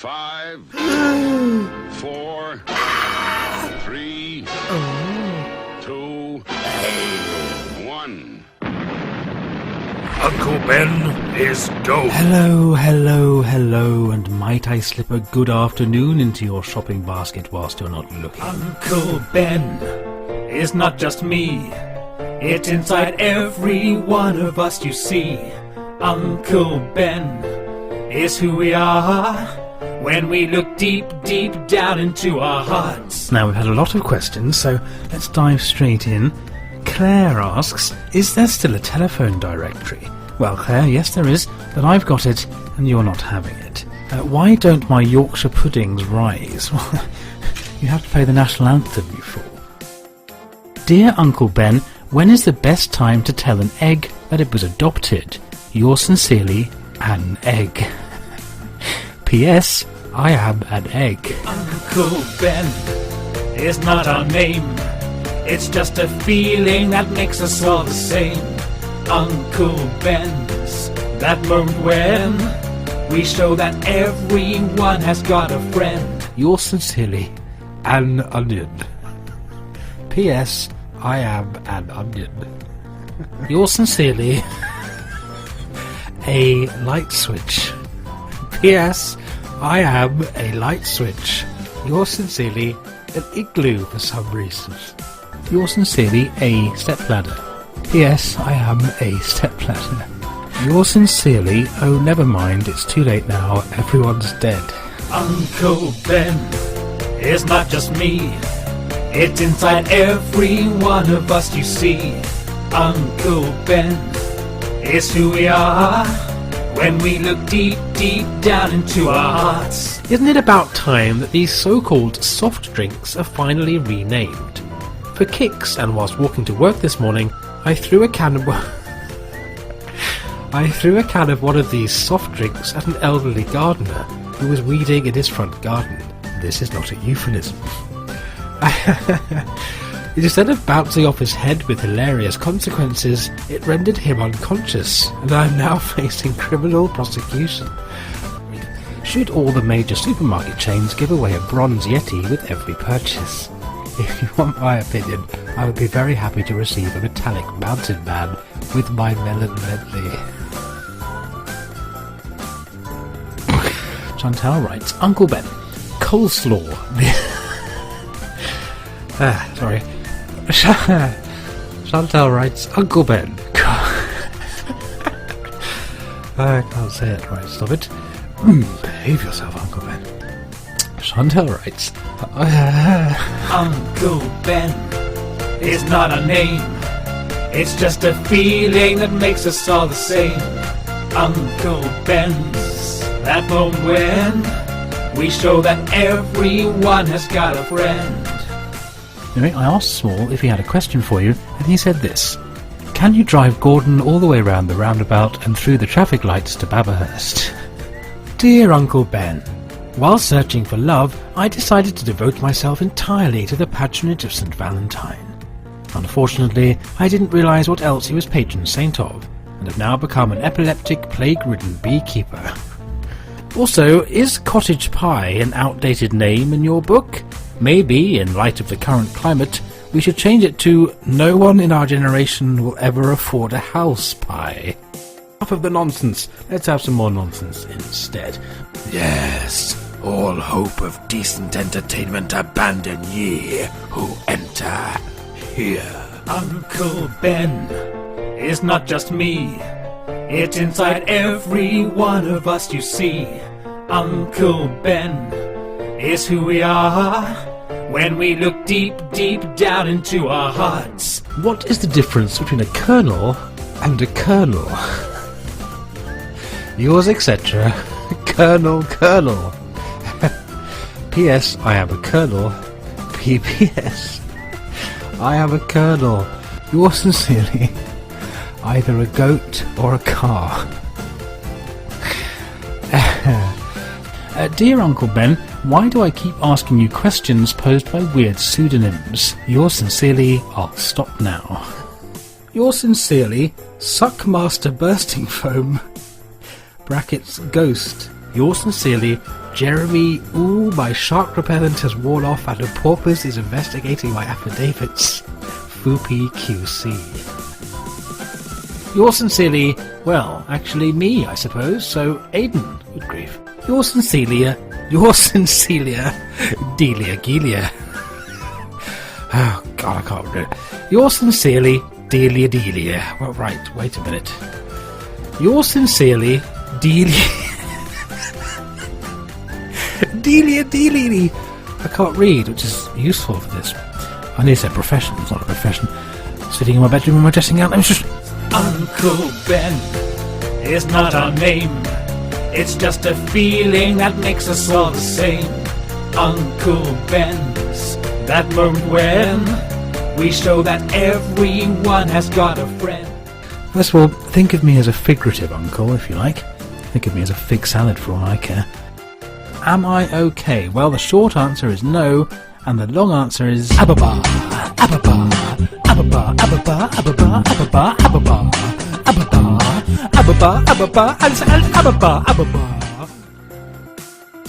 5, 4, 3, 2, 1. Uncle Ben is ghost. Hello, and might I slip a good afternoon into your shopping basket whilst you're not looking? Uncle Ben is not just me. It's inside every one of us you see. Uncle Ben is who we are when we look deep, deep down into our hearts. Now, we've had a lot of questions, so let's dive straight in. Claire asks, is there still a telephone directory? Well, Claire, yes there is, but I've got it and you're not having it. Why don't my Yorkshire puddings rise? You have to play the national anthem, you fool. Dear Uncle Ben, when is the best time to tell an egg that it was adopted? Yours sincerely, an egg. P.S. I am an egg. Uncle Ben is not our name. It's just a feeling that makes us all the same. Uncle Ben's that moment when we show that everyone has got a friend. Yours sincerely, an onion. P.S. I am an onion. Yours sincerely, a light switch. P.S. I am a light switch. Yours sincerely, an igloo for some reason. Yours sincerely, a stepladder. P.S. I am a stepladder. Yours sincerely, oh never mind, it's too late now, everyone's dead. Uncle Ben is not just me. It's inside every one of us you see. Uncle Ben is who we are when we look deep, deep down into our hearts. Isn't it about time that these so-called soft drinks are finally renamed? For kicks, and whilst walking to work this morning, I threw a can of one of these soft drinks at an elderly gardener who was weeding in his front garden. This is not a euphemism. Instead of bouncing off his head with hilarious consequences, it rendered him unconscious, and I am now facing criminal prosecution. Should all the major supermarket chains give away a bronze Yeti with every purchase? If you want my opinion, I would be very happy to receive a metallic mountain man with my melon medley. Chantal writes, Uncle Ben, coleslaw. Sorry. Chantal writes, Uncle Ben. I can't say it right, stop it. Behave yourself, Uncle Ben. Chantal writes, Uncle Ben is not a name. It's just a feeling that makes us all the same. Uncle Ben's that moment when we show that everyone has got a friend. Anyway, I asked Small if he had a question for you, and he said this. Can you drive Gordon all the way round the roundabout and through the traffic lights to Baberhurst? Dear Uncle Ben, while searching for love, I decided to devote myself entirely to the patronage of St. Valentine. Unfortunately, I didn't realise what else he was patron saint of, and have now become an epileptic, plague-ridden beekeeper. Also, is cottage pie an outdated name in your book? Maybe, in light of the current climate, we should change it to no one in our generation will ever afford a house pie. Enough of the nonsense. Let's have some more nonsense instead. Yes, all hope of decent entertainment abandon ye who enter here. Uncle Ben is not just me. It's inside every one of us you see. Uncle Ben is who we are when we look deep, deep down into our hearts. What is the difference between a colonel and a colonel? Yours, etc. Colonel. P.S. I am a colonel. P.P.S. I am a colonel. Yours sincerely, either a goat or a car. Dear Uncle Ben, why do I keep asking you questions posed by weird pseudonyms? Yours sincerely, I'll stop now. Yours sincerely, Suckmaster Bursting Foam. Brackets Ghost. Yours sincerely, Jeremy, ooh, my shark repellent has worn off and a porpoise is investigating my affidavits. Foopy QC. Yours sincerely, well, actually me, I suppose, so Aidan, good grief. Yours sincerely, Delia Gelia. Oh, God, I can't remember it. Yours sincerely, Delia. Well, right, wait a minute. Yours sincerely, Delia. Delia. I can't read, which is useful for this. I need to say profession, it's not a profession. Sitting in my bedroom with my dressing gown, I'm just... Uncle Ben is not our name. It's just a feeling that makes us all the same. Uncle Ben's that moment when we show that everyone has got a friend. First of all, think of me as a figurative uncle, if you like. Think of me as a fig salad for all I care. Am I okay? Well, the short answer is no, and the long answer is Ababa.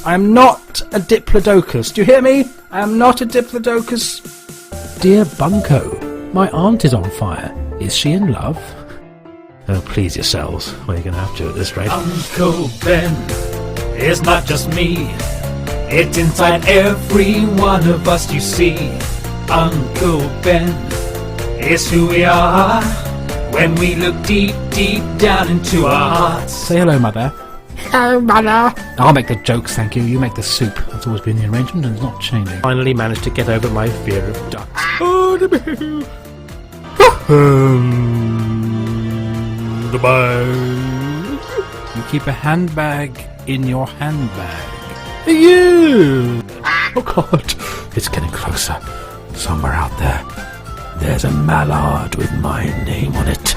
I am not a diplodocus. Do you hear me? I am not a diplodocus. Dear Bunko, my aunt is on fire. Is she in love? Oh, please yourselves. Well, you're going to have to at this rate. Uncle Ben is not just me. It's inside every one of us, you see. Uncle Ben is who we are when we look deep, deep down into our hearts. Say hello, Mother. Hello, Mother. I'll make the jokes, thank you. You make the soup. That's always been the arrangement and it's not changing. Finally managed to get over my fear of ducks. You keep a handbag in your handbag. You! Oh God, it's getting closer. Somewhere out there, there's a mallard with my name on it.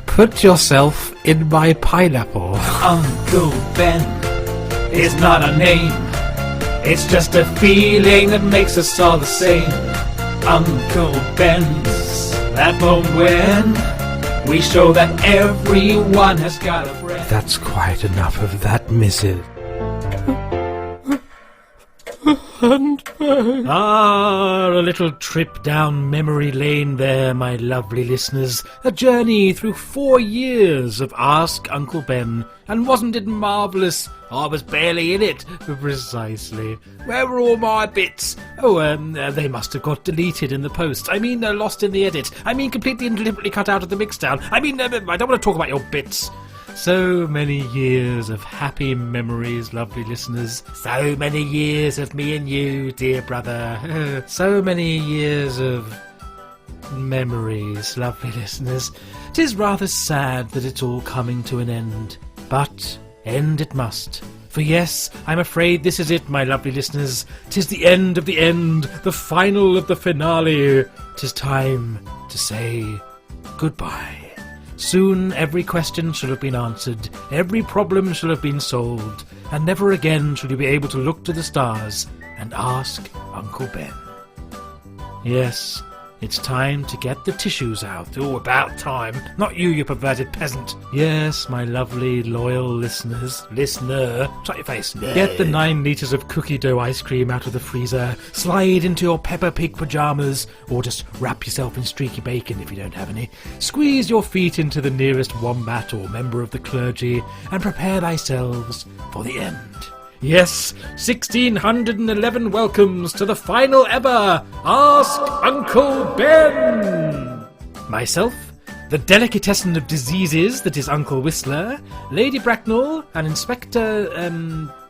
Put yourself in my pineapple. Uncle Ben is not a name. It's just a feeling that makes us all the same. Uncle Ben's that moment when we show that everyone has got a friend. That's quite enough of that missive. Ah, a little trip down memory lane there, my lovely listeners. A journey through 4 years of Ask Uncle Ben. And wasn't it marvellous? I was barely in it. Precisely. Where were all my bits? Oh, they must have got deleted in the post. I mean, lost in the edit. I mean, completely and deliberately cut out of the mixdown. I mean, I don't want to talk about your bits. So many years of happy memories, lovely listeners. So many years of me and you, dear brother. So many years of memories, lovely listeners. 'Tis rather sad that it's all coming to an end. But end it must. For yes, I'm afraid this is it, my lovely listeners. 'Tis the end of the end, the final of the finale. 'Tis time to say goodbye. Soon every question shall have been answered, every problem shall have been solved, and never again shall you be able to look to the stars and ask Uncle Ben. Yes, it's time to get the tissues out. Oh, about time. Not you, you perverted peasant. Yes, my lovely, loyal listeners. Listener. Shut your face. No. Get the 9 litres of cookie dough ice cream out of the freezer. Slide into your Peppa Pig pyjamas. Or just wrap yourself in streaky bacon if you don't have any. Squeeze your feet into the nearest wombat or member of the clergy. And prepare thyselves for the end. Yes, 1611 welcomes to the final ever Ask Uncle Ben! Myself, the delicatessen of diseases that is Uncle Whistler, Lady Bracknell, and Inspector,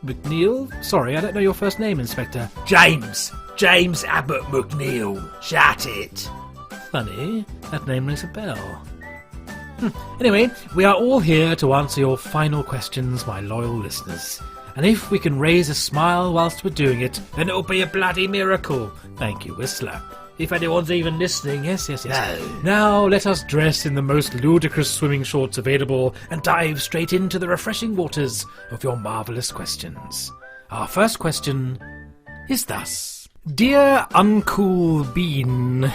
McNeil. Sorry, I don't know your first name, Inspector. James Abbott McNeil. Shut it. Funny, that name rings a bell. Anyway, we are all here to answer your final questions, my loyal listeners. And if we can raise a smile whilst we're doing it, then it'll be a bloody miracle. Thank you, Whistler. If anyone's even listening, yes. No. Now let us dress in the most ludicrous swimming shorts available and dive straight into the refreshing waters of your marvellous questions. Our first question is thus. Dear Uncle Bean,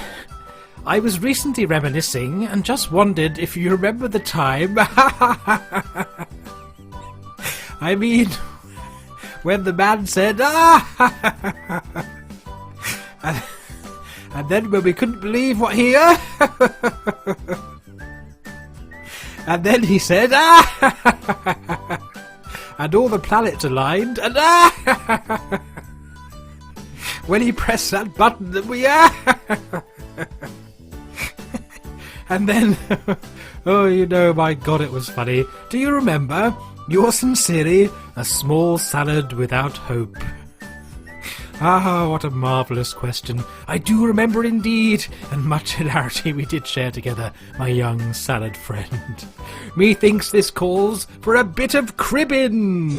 I was recently reminiscing and just wondered if you remember the time... I mean, when the man said, and then when we couldn't believe what he... and then he said, and all the planets aligned, and when he pressed that button that we... and then... oh, you know, my God, it was funny. Do you remember? Yours sincerely, a small salad without hope. Ah, what a marvellous question. I do remember indeed, and much hilarity we did share together, my young salad friend. Methinks this calls for a bit of cribbins.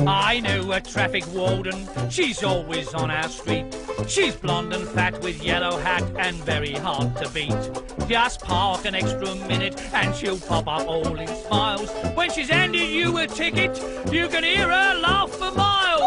I know a traffic warden, she's always on our street. She's blonde and fat with yellow hat and very hard to beat. Just park an extra minute and she'll pop up all in smiles. When she's handed you a ticket, you can hear her laugh for miles.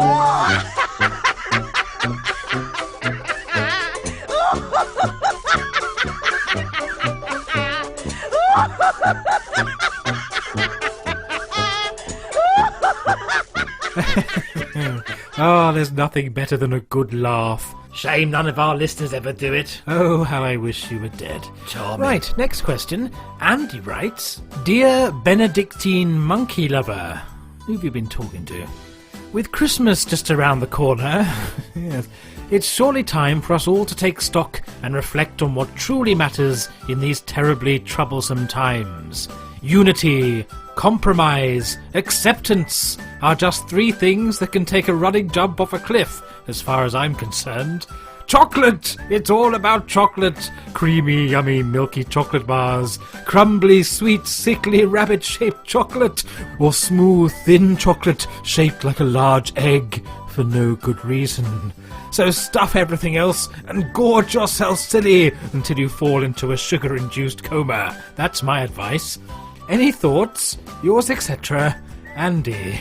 Oh, there's nothing better than a good laugh. Shame none of our listeners ever do it. Oh, how I wish you were dead. Charming. Right, next question. Andy writes, Dear Benedictine Monkey Lover, who have you been talking to? With Christmas just around the corner, yes, it's surely time for us all to take stock and reflect on what truly matters in these terribly troublesome times. Unity, compromise, acceptance are just three things that can take a running jump off a cliff, as far as I'm concerned. Chocolate! It's all about chocolate. Creamy, yummy, milky chocolate bars. Crumbly, sweet, sickly, rabbit-shaped chocolate. Or smooth, thin chocolate shaped like a large egg for no good reason. So stuff everything else and gorge yourself silly until you fall into a sugar-induced coma. That's my advice. Any thoughts? Yours, etc. Andy.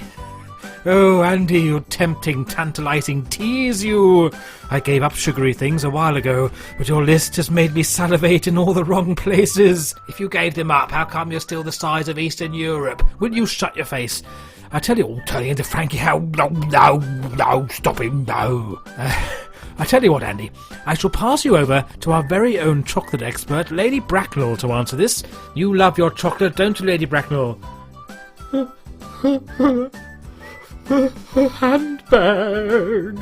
Oh, Andy, you tempting, tantalizing tease, you! I gave up sugary things a while ago, but your list has made me salivate in all the wrong places. If you gave them up, how come you're still the size of Eastern Europe? Will you shut your face? I tell you, turning into Frankie, how... No, stop him, no. I tell you what, Andy, I shall pass you over to our very own chocolate expert, Lady Bracknell, to answer this. You love your chocolate, don't you, Lady Bracknell? Handbag.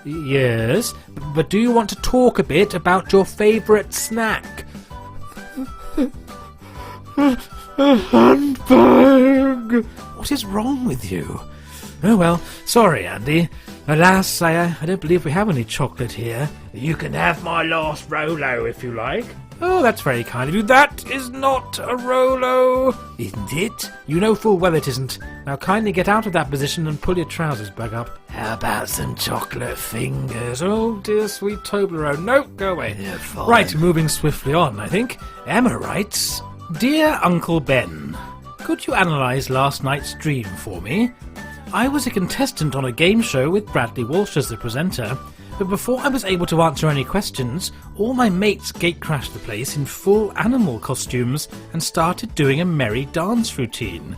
Yes, but do you want to talk a bit about your favourite snack? A handbag. What is wrong with you? Oh well, sorry, Andy. Alas, I don't believe we have any chocolate here. You can have my last Rolo if you like. Oh, that's very kind of you. That is not a Rolo. Isn't it? You know full well it isn't. Now kindly get out of that position and pull your trousers back up. How about some chocolate fingers? Oh dear sweet Toblerone. No, go away. Yeah, fine. Right, moving swiftly on, I think. Emma writes, Dear Uncle Ben, could you analyse last night's dream for me? I was a contestant on a game show with Bradley Walsh as the presenter, but before I was able to answer any questions, all my mates gate-crashed the place in full animal costumes and started doing a merry dance routine.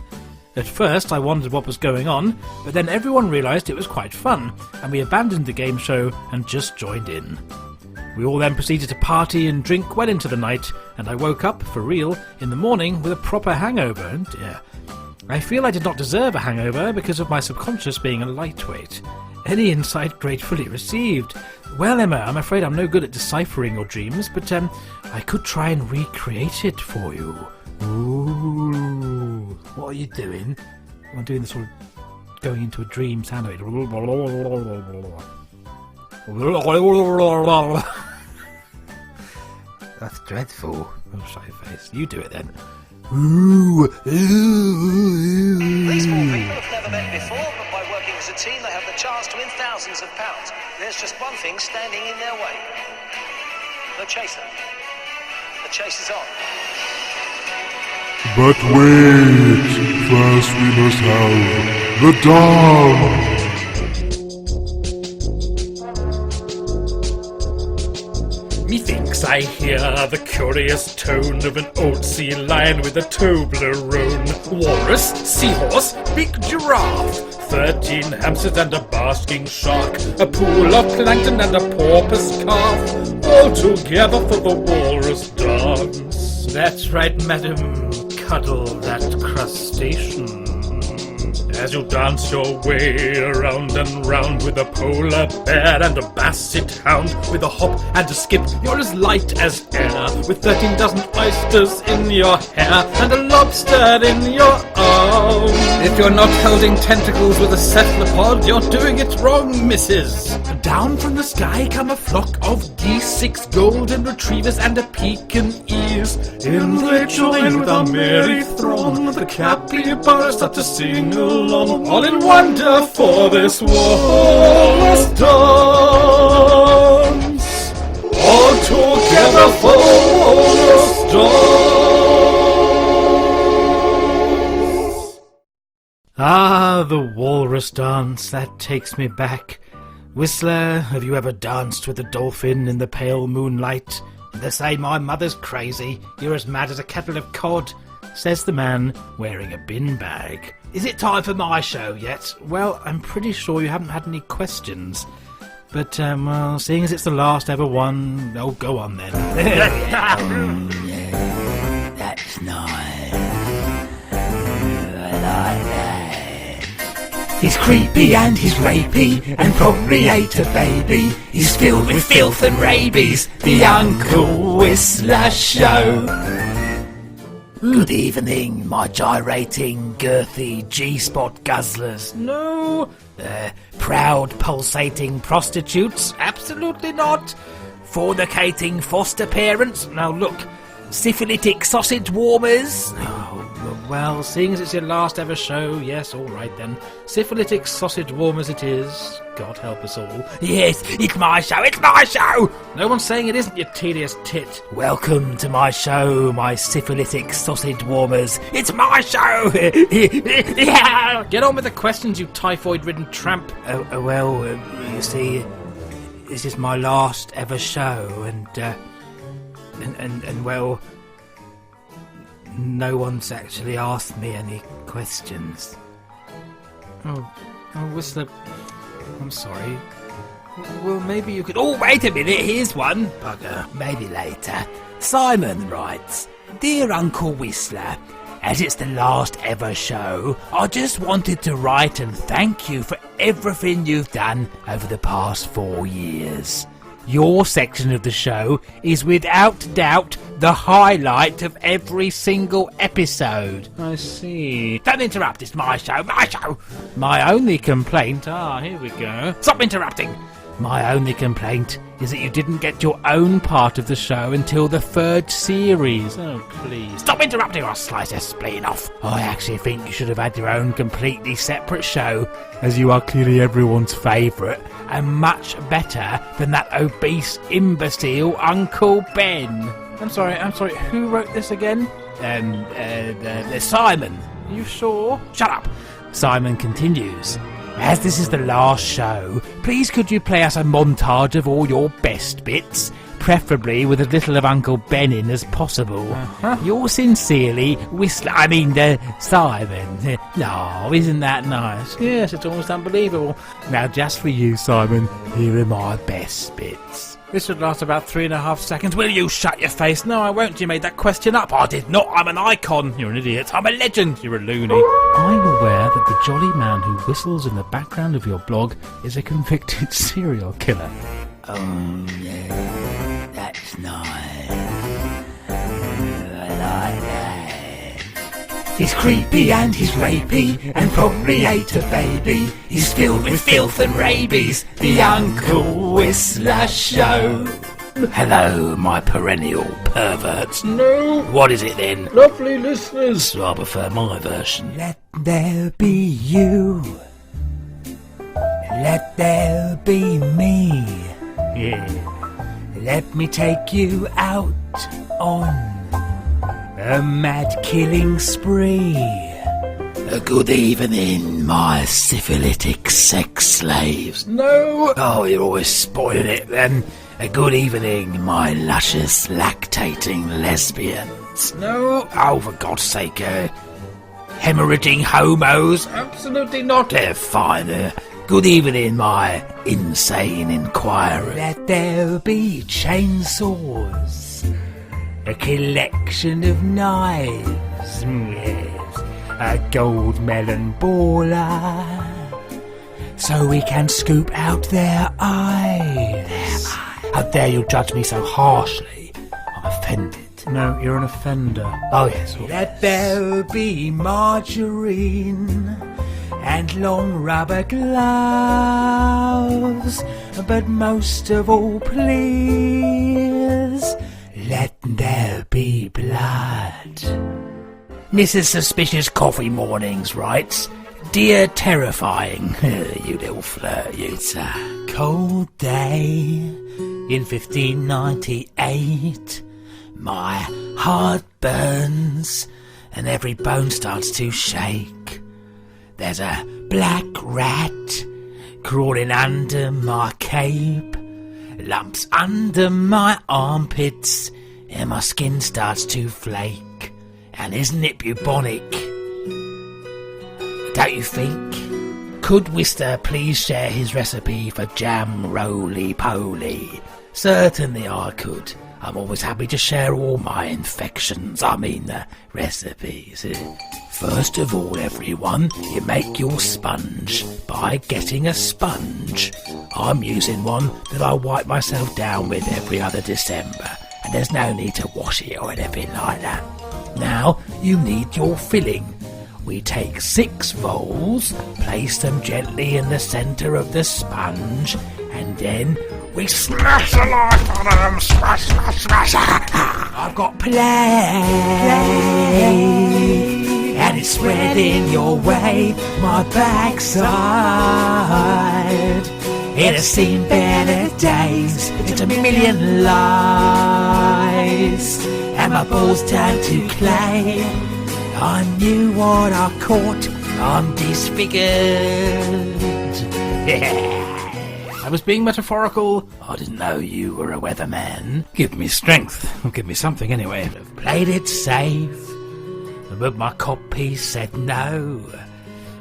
At first I wondered what was going on, but then everyone realised it was quite fun, and we abandoned the game show and just joined in. We all then proceeded to party and drink well into the night, and I woke up, for real, in the morning with a proper hangover, and dear, I feel I did not deserve a hangover because of my subconscious being a lightweight. Any insight gratefully received. Well, Emma, I'm afraid I'm no good at deciphering your dreams, but I could try and recreate it for you. Ooh. What are you doing? I'm doing this sort of going into a dream sound of it. That's dreadful. Oh, shy face. You do it then. Ooh, These four people have never met before, but by working as a team they have the chance to win thousands of pounds. There's just one thing standing in their way. The chaser. The chase is on. But wait, first we must have The dance! Methinks I hear the curious tone of an old sea lion with a Toblerone. Walrus, seahorse, big giraffe, 13 hamsters and a basking shark, a pool of plankton and a porpoise calf, all together for the walrus dance. That's right, madam, cuddle that crustacean. As you dance your way around and round with a polar bear and a basset hound, with a hop and a skip, you're as light as air, with 13 dozen oysters in your hair and a lobster in your arm. If you're not holding tentacles with a cephalopod, you're doing it wrong, missus. Down from the sky come a flock of geese, 6 golden retrievers and a Pekingese. In they join with a merry throng, the capybaras start to sing along, all in wonder for this walrus dance. All together for walrus dance. Ah, the walrus dance, that takes me back. Whistler, have you ever danced with a dolphin in the pale moonlight? They say my mother's crazy, you're as mad as a kettle of cod, says the man wearing a bin bag. Is it time for my show yet? Well, I'm pretty sure you haven't had any questions. But, well, seeing as it's the last ever one, oh, go on then. That's nice. I like that. He's creepy and he's rapey and probably ate a baby. He's filled with filth and rabies. The Uncle Whistler Show. Good evening, my gyrating, girthy G-spot guzzlers. No. Proud, pulsating prostitutes? Absolutely not. Fornicating foster parents? Now look, syphilitic sausage warmers? Oh, well, seeing as it's your last ever show, yes, all right then. Syphilitic sausage warmers it is. God help us all. Yes, it's my show, it's my show! No one's saying it isn't, you tedious tit. Welcome to my show, my syphilitic sausage warmers. It's my show! Yeah. Get on with the questions, you typhoid-ridden tramp. Well, you see, this is my last ever show, and well, no one's actually asked me any questions. Oh, Whistler, I'm sorry. Well, maybe you could... Oh, wait a minute, here's one. Bugger, maybe later. Simon writes, Dear Uncle Whistler, as it's the last ever show, I just wanted to write and thank you for everything you've done over the past 4 years. Your section of the show is without doubt the highlight of every single episode. I see. Don't interrupt, it's my show, my show! My only complaint... Ah, here we go. Stop interrupting! My only complaint is that you didn't get your own part of the show until the 3rd series. Oh, please. Stop interrupting or I'll slice your spleen off. I actually think you should have had your own completely separate show, as you are clearly everyone's favourite, and much better than that obese imbecile Uncle Ben. I'm sorry, who wrote this again? Simon. Are you sure? Shut up. Simon continues. As this is the last show, please could you play us a montage of all your best bits, preferably with as little of Uncle Ben in as possible. Yours sincerely, Simon. No, isn't that nice? Yes, it's almost unbelievable. Now just for you, Simon, here are my best bits. This should last about 3.5 seconds. Will you shut your face? No, I won't. You made that question up. I did not. I'm an icon. You're an idiot. I'm a legend. You're a loony. I'm aware that the jolly man who whistles in the background of your blog is a convicted serial killer. Oh, yeah. That's nice. I like that. He's creepy and he's rapey and probably ate a baby. He's filled with filth and rabies. The Uncle Whistler Show. Hello, my perennial perverts. No. What is it then? Lovely listeners. So I prefer my version. Let there be you. Let there be me. Yeah. Let me take you out on a mad killing spree. Good evening, my syphilitic sex slaves. No! Oh, you're always spoiling it then. Good evening, my luscious, lactating lesbians. No! Oh, for God's sake, hemorrhaging homos? Absolutely not. Fine. Good evening, my insane inquirer. Let there be chainsaws. A collection of knives. Yes. A gold melon baller. So we can scoop out their eyes. How dare you judge me so harshly? I'm offended. No, you're an offender. Oh yes. Let there be margarine and long rubber gloves, but most of all, please, let there be blood. Mrs. Suspicious Coffee Mornings writes, Dear Terrifying, you little flirt, you. It's a cold day in 1598. My heart burns and every bone starts to shake. There's a black rat crawling under my cape, lumps under my armpits, and my skin starts to flake. And isn't it bubonic? Don't you think? Could Wister please share his recipe for jam roly-poly? Certainly I could. I'm always happy to share all my infections, recipes. First of all, everyone, you make your sponge by getting a sponge. I'm using one that I wipe myself down with every other December, and there's no need to wash it or anything like that. Now, you need your filling. We take 6 voles, place them gently in the centre of the sponge, and then we smash the life out of them. Smash, smash, smash. I've got play, and it's spreading your way, my backside. It has seen better days, it's a million lies, and my balls turn to clay. I knew what I caught, I'm disfigured. I was being metaphorical. I didn't know you were a weatherman. Give me strength. Or give me something anyway. I've played it safe, but my codpiece said no.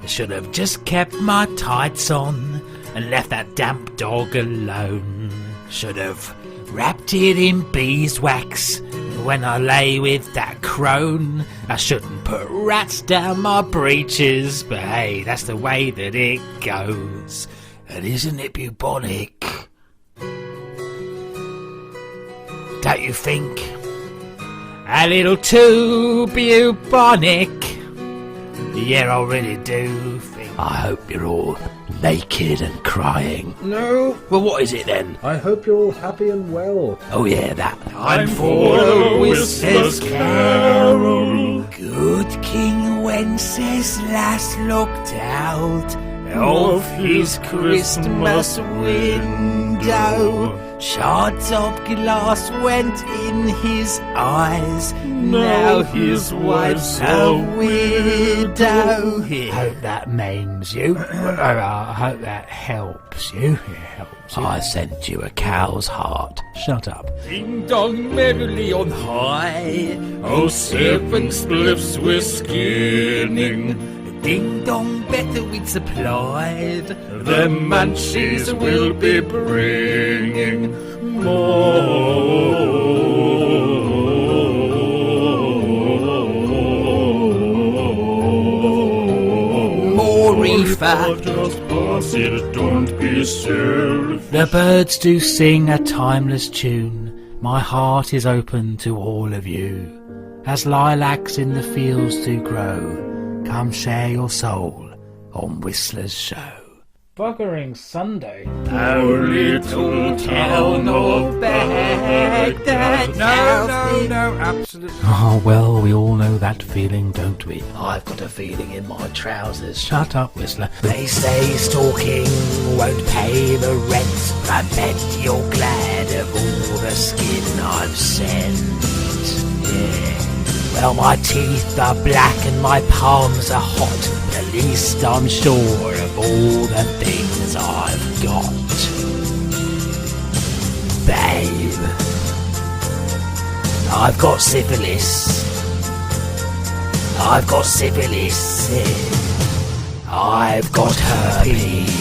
I should have just kept my tights on and left that damp dog alone. Should have wrapped it in beeswax when I lay with that crone. I shouldn't put rats down my breeches, but hey, that's the way that it goes. And isn't it bubonic? Don't you think? A little too bubonic. Yeah, I really do think. I hope you're all naked and crying. No. Well, what is it then? I hope you're all happy and well. Oh yeah, that. I'm for the Whistler's Carol. Good King Wenceslas looked out Of his Christmas window. Shards of glass went in his eyes. Now his wife's a widow. Hope that maims you. I hope that helps you. I sent you a cow's heart. Shut up. Ding dong merrily on high. Oh, 7 spliffs we're skinning. Ding dong, better we'd supplied. The munchies will be bringing more. More reefer. Just pass it, don't be silly. The birds do sing a timeless tune. My heart is open to all of you. As lilacs in the fields do grow, come share your soul on Whistler's show. Buggering Sunday. Our little town of Baghdad. No, absolutely. Oh, well, we all know that feeling, don't we? I've got a feeling in my trousers. Shut up, Whistler. They say stalking won't pay the rent, but I bet you're glad of all the skin I've sent. Yeah. Well, my teeth are black and my palms are hot. At least I'm sure of all the things I've got. Babe, I've got syphilis. I've got syphilis. I've got herpes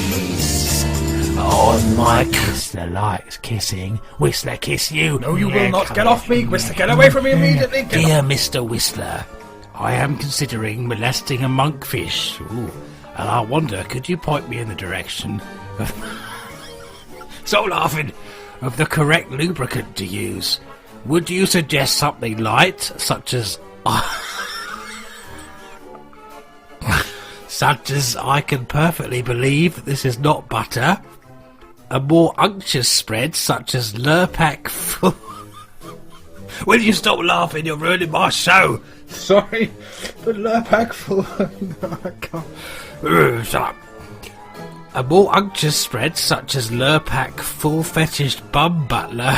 on my Whistler likes kissing. Whistler, kiss you. No, you will not. Get off me, Whistler. Get away from me immediately. Dear Mr. Whistler, I am considering molesting a monkfish. Ooh, and I wonder, could you point me in the direction of... Stop laughing. Of the correct lubricant to use? Would you suggest something light, such as... such as I can perfectly believe that this is not butter? A more unctuous spread, such as Lurpak full... Will you stop laughing? You're ruining my show. Sorry, but Lurpak full... No, I can't. Shut up. A more unctuous spread, such as Lurpak full fetished bum butler.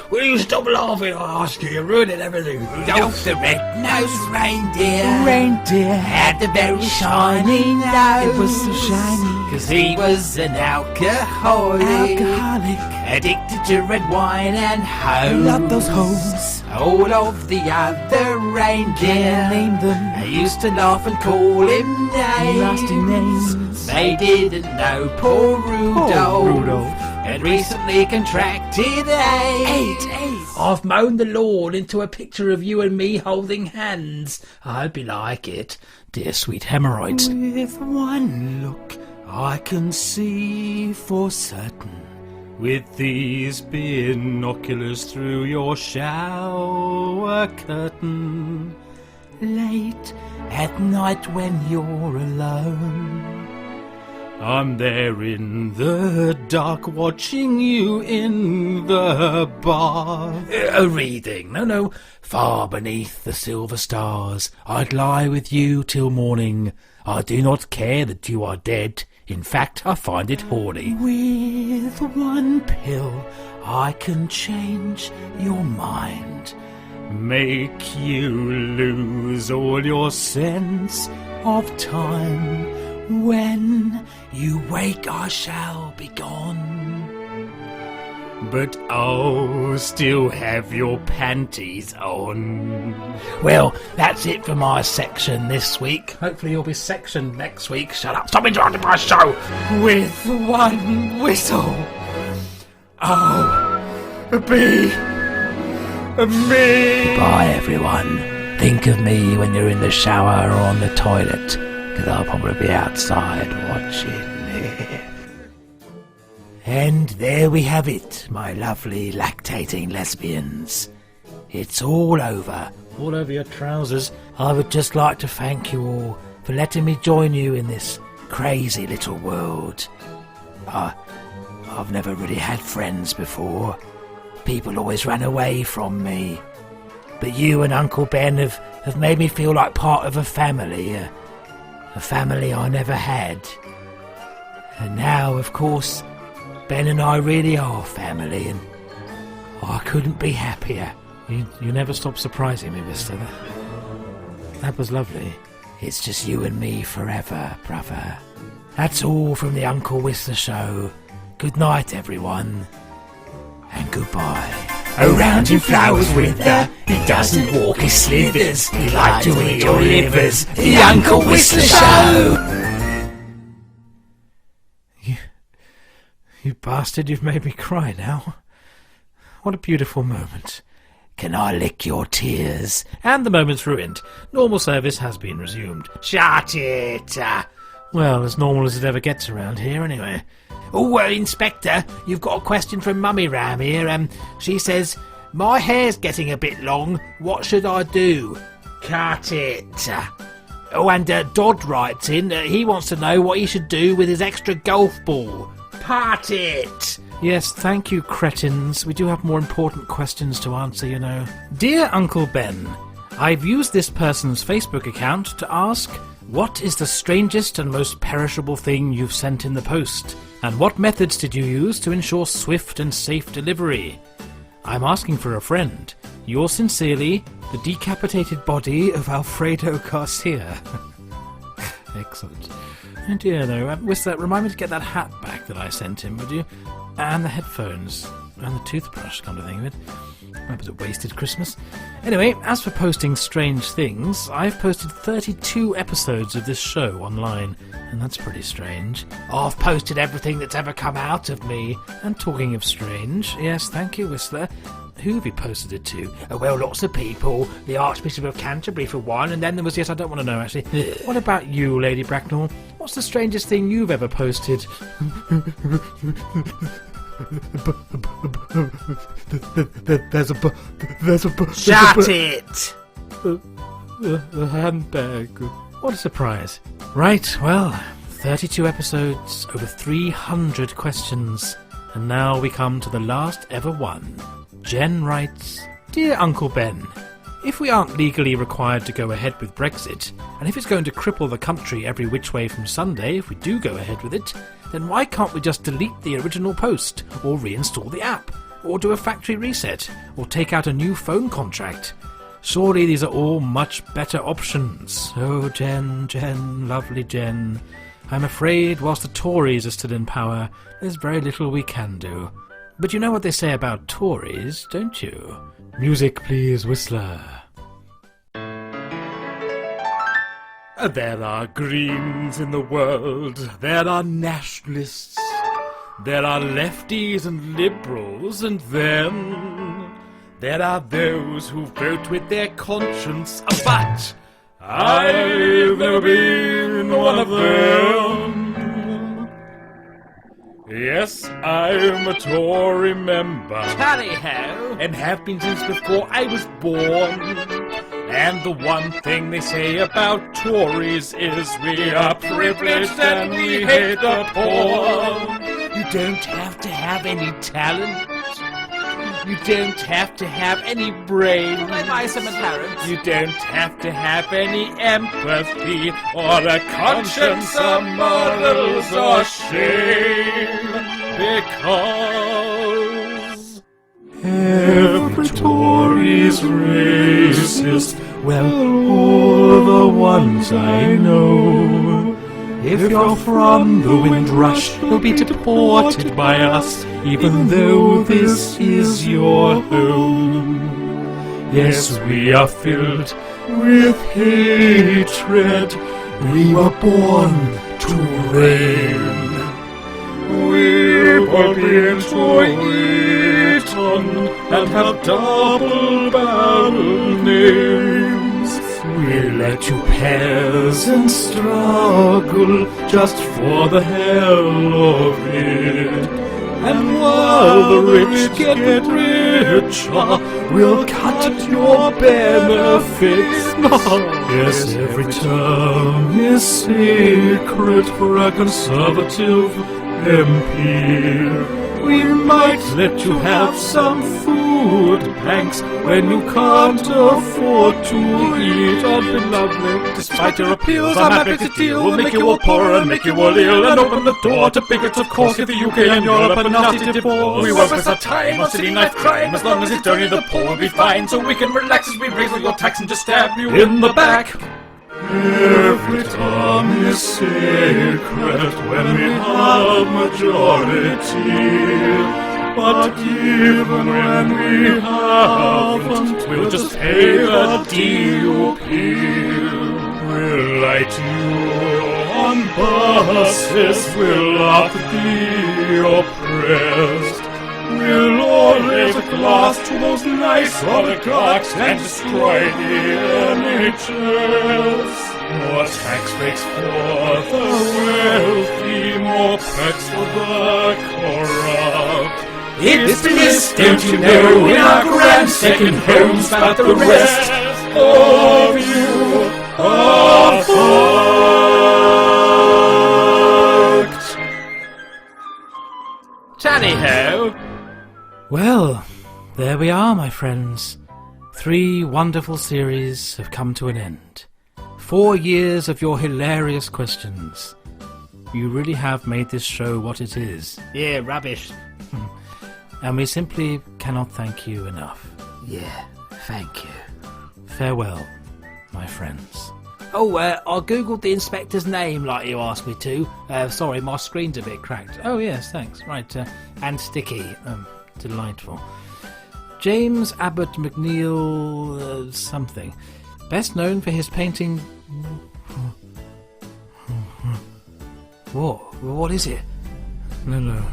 Will you stop laughing? I ask you. You're ruining everything. Rudolph the red-nosed reindeer had a very shiny nose. It was so shiny. 'Cause he was an alcoholic. Addicted to red wine and hoes. Love those hoes. All of the other reindeer, Name them. they used to laugh and call him names. Nasty names. They didn't know poor Rudolph, Rudolph. had recently contracted AIDS. I've mown the lawn into a picture of you and me holding hands. I hope you like it, dear sweet hemorrhoids. With one look, I can see for certain. With these binoculars through your shower curtain. Late at night when you're alone, I'm there in the dark watching you in the bar. a reading. No, far beneath the silver stars, I'd lie with you till morning. I do not care that you are dead. In fact, I find it horny. With one pill, I can change your mind. Make you lose all your sense Of time, when you wake, I shall be gone. but I'll still have your panties on. Well, that's it for my section this week. Hopefully you'll be sectioned next week. Shut up. Stop interrupting my show. With one whistle. Oh, me. Bye, everyone. Think of me when you're in the shower or on the toilet, because I'll probably be outside watching. And there we have it, my lovely lactating lesbians. It's all over. All over your trousers. I would just like to thank you all for letting me join you in this crazy little world. I've never really had friends before. People always ran away from me. But you and Uncle Ben have made me feel like part of a family. A family I never had. And now, of course, Ben and I really are family, and I couldn't be happier. You never stop surprising me, mister. That was lovely. It's just you and me forever, brother. That's all from the Uncle Whistler Show. Good night, everyone. And goodbye. Around in flowers wither, he doesn't walk, he slithers, he like to eat your livers, the Uncle Whistler Show! You bastard, you've made me cry now. What a beautiful moment. Can I lick your tears? And the moment's ruined. Normal service has been resumed. Shut it! Well, as normal as it ever gets around here, anyway. Oh, Inspector, you've got a question from Mummy Ram here. She says, my hair's getting a bit long. What should I do? Cut it. Oh, and Dodd writes in. He wants to know what he should do with his extra golf ball. Part it. Yes, thank you, cretins. We do have more important questions to answer, you know. Dear Uncle Ben, I've used this person's Facebook account to ask, what is the strangest and most perishable thing you've sent in the post? And what methods did you use to ensure swift and safe delivery? I'm asking for a friend. Yours sincerely, the decapitated body of Alfredo Garcia. Excellent. Oh dear, though. Whistler, remind me to get that hat back that I sent him, would you? And the headphones. And the toothbrush, come to think of it. That was a wasted Christmas. Anyway, as for posting strange things, I've posted 32 episodes of this show online, and that's pretty strange. I've posted everything that's ever come out of me. And talking of strange, yes, thank you, Whistler. Who have you posted it to? Oh, well, lots of people. The Archbishop of Canterbury for one, and then there was, yes, I don't want to know, actually. What about you, Lady Bracknell? What's the strangest thing you've ever posted? There's a Shut it! a handbag. What a surprise. Right, well, 32 episodes, over 300 questions, and now we come to the last ever one. Jen writes, Dear Uncle Ben, if we aren't legally required to go ahead with Brexit, and if it's going to cripple the country every which way from Sunday if we do go ahead with it, then why can't we just delete the original post, or reinstall the app, or do a factory reset, or take out a new phone contract? Surely these are all much better options. Oh, Jen, lovely Jen. I'm afraid whilst the Tories are still in power, there's very little we can do. But you know what they say about Tories, don't you? Music, please, Whistler. There are Greens in the world, there are nationalists, there are lefties and liberals, and then there are those who vote with their conscience, but I've never been one of them. Yes, I'm a Tory member. Tally-ho! And have been since before I was born. And the one thing they say about Tories is we are privileged and we hate the poor. You don't have to have any talent. You don't have to have any brains. Can I buy some McLarens? You don't have to have any empathy or a conscience or morals or shame, because every Tory's racist. Well, all the ones I know. If you're from the Windrush, you'll be deported by us, even though this is your home. Yes, we are filled with hatred. We were born to reign. We were into Eton and have double-barrel names. We let you peasants struggle just for the hell of it. And while the rich get richer, we'll cut your benefits. Yes, every term is sacred for a Conservative MP. We might let you have some food banks when you can't afford to eat. Oh, beloved, despite your appeals, I'm happy to deal. We'll make you all poor and make you all ill, and open the door to bigots, of course, if the UK and Europe are nasty divorce. We won't waste our time on silly knife crime. As long as it's only the poor, we'll be fine. So we can relax as we raise all your tax and just stab you in the back. Every term is sacred when we have majority. But even when we haven't, we'll just pay the DUP. We'll lie to you on buses, we'll laugh at the oppressed. We'll all raise a glass to those nice oligarchs and destroy the NHS. More tax breaks for the wealthy, more perks for the corrupt. It's bliss, don't you know, in our grand second homes, but the rest of you are fucked. Tally-ho! Well, there we are, my friends. 3 wonderful series have come to an end. 4 years of your hilarious questions. You really have made this show what it is. Yeah, rubbish. And we simply cannot thank you enough. Yeah. Thank you. Farewell, my friends. Oh, I googled the inspector's name like you asked me to. Sorry, my screen's a bit cracked. Oh, yes, thanks. Right, And sticky. delightful. James Abbott McNeill something. Best known for his painting... What? What is it? No,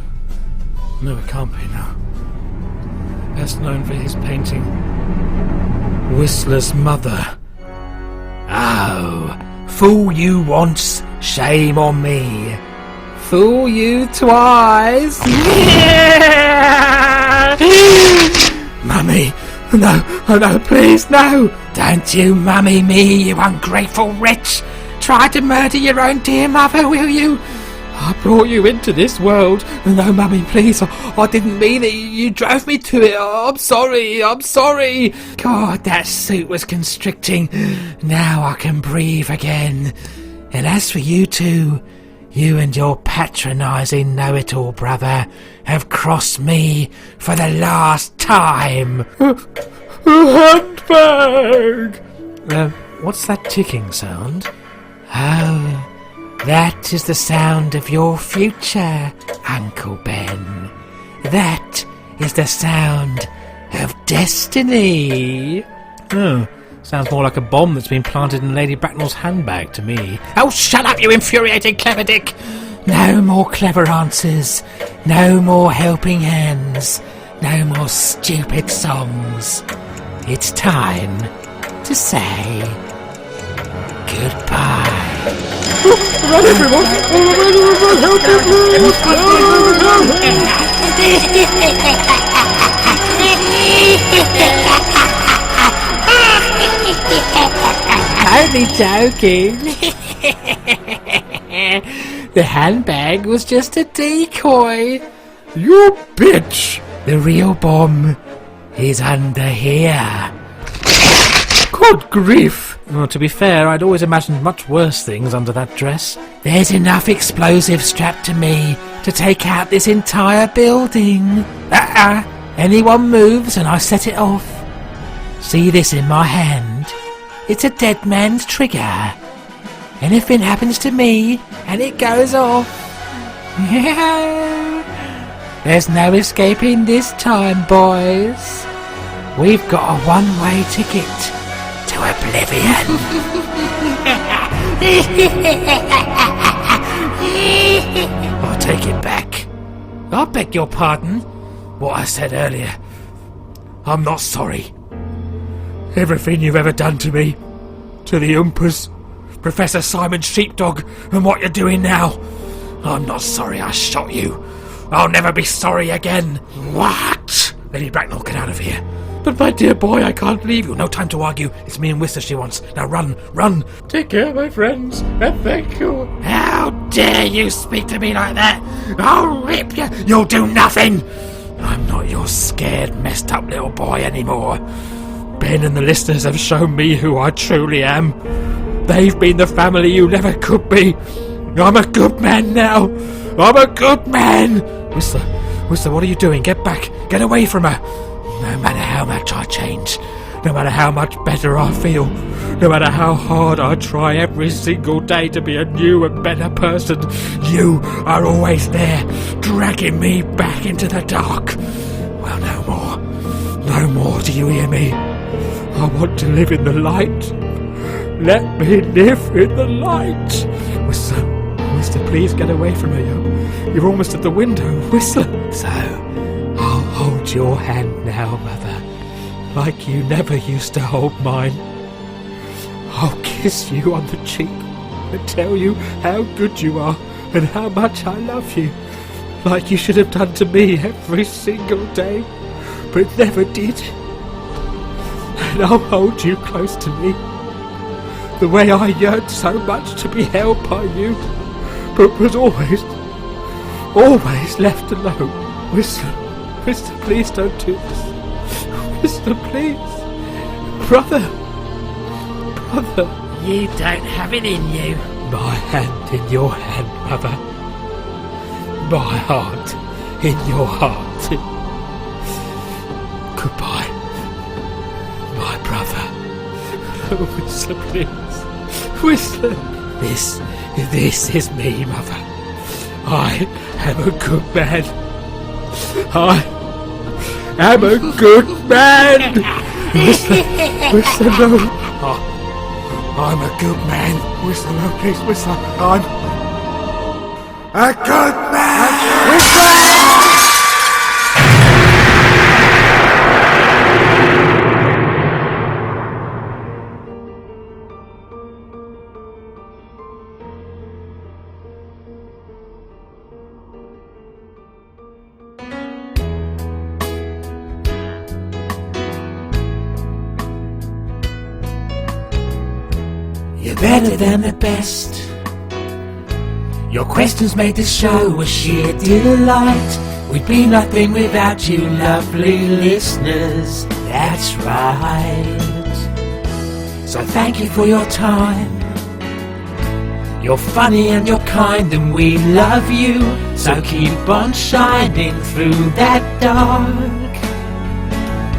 it can't be now. Best known for his painting... Whistler's Mother. Oh, fool you once, shame on me. Fool you twice. Mummy, no, oh no, please, no. Don't you mummy me, you ungrateful wretch. Try to murder your own dear mother, will you? I brought you into this world. No, mummy, please, I didn't mean it. You drove me to it. I'm sorry. God, that suit was constricting. Now I can breathe again. And as for you two, you and your patronising know-it-all brother have crossed me for the last time. Handbag! What's that ticking sound? Oh, that is the sound of your future, Uncle Ben. That is the sound of destiny. Oh, sounds more like a bomb that's been planted in Lady Bracknell's handbag to me. Oh, shut up, you infuriating clever dick! No more clever answers. No more helping hands. No more stupid songs. It's time to say goodbye. Run, everyone! Run, help Only joking. The handbag was just a decoy. You bitch! The real bomb is under here. Good grief! Well, to be fair, I'd always imagined much worse things under that dress. There's enough explosives strapped to me to take out this entire building. Anyone moves and I set it off. See this in my hand? It's a dead man's trigger. Anything happens to me and it goes off. There's no escaping this time, boys. We've got a one-way ticket to oblivion. I'll take it back. I beg your pardon. What I said earlier. I'm not sorry. Everything you've ever done to me, to the Oompas, Professor Simon Sheepdog, and what you're doing now. I'm not sorry I shot you. I'll never be sorry again. What? Lady Bracknell, get out of here. But my dear boy, I can't leave you. No time to argue. It's me and Whistler she wants. Now run. Take care, my friends, and thank you. How dare you speak to me like that? I'll rip you. You'll do nothing. I'm not your scared, messed up little boy anymore. Ben and the listeners have shown me who I truly am. They've been the family you never could be. I'm a good man now. I'm a good man. Whistler, what are you doing? Get back. Get away from her. No matter how much I change, no matter how much better I feel, no matter how hard I try every single day to be a new and better person, you are always there, dragging me back into the dark. Well, no more, do you hear me? I want to live in the light. Let me live in the light. Whistler, please get away from her. You're almost at the window. Whistler. So, I'll hold your hand now, Mother, like you never used to hold mine. I'll kiss you on the cheek and tell you how good you are and how much I love you, like you should have done to me every single day, but never did. And I'll hold you close to me, the way I yearned so much to be held by you, but was always left alone. Whistler, please don't do this. Whistler, please. Brother. You don't have it in you. My hand in your hand, Mother. My heart in your heart. Goodbye, my Whistler, please. Whistler. This is me, Mother. I am a good man. I am a good man. Whistler, no. I'm a good man. Whistler, no, please, Whistler. I'm a good man. Whistler! You're better than the best. Your questions made this show a sheer delight. We'd be nothing without you, lovely listeners. That's right. So thank you for your time. You're funny and you're kind and we love you. So keep on shining through that dark.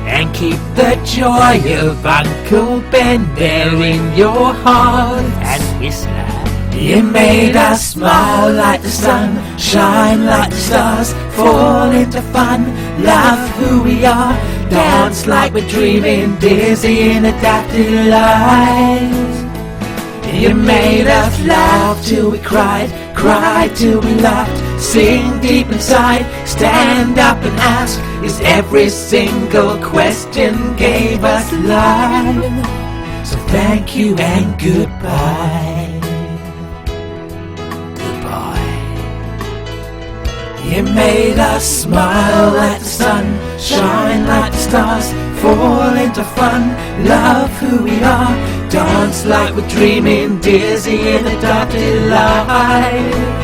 And keep the joy of Uncle Ben there in your heart. And Whistler, you made us smile like the sun, shine like the stars, fall into fun, love who we are, dance like we're dreaming, dizzy in a dark delight. You made us laugh till we cried, cried till we laughed, sing deep inside, stand up and ask, is every single question gave us life. So thank you and goodbye. Goodbye. You made us smile like the sun, shine like the stars, fall into fun, love who we are, dance like we're dreaming, dizzy in the dark delight.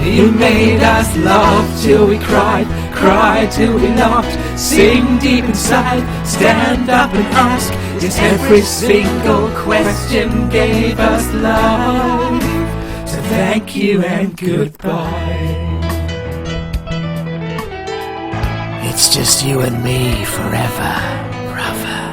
You made us laugh till we cried, cried till we laughed, sing deep inside, stand up and ask, is every single question gave us life. So thank you and goodbye. It's just you and me forever, brother.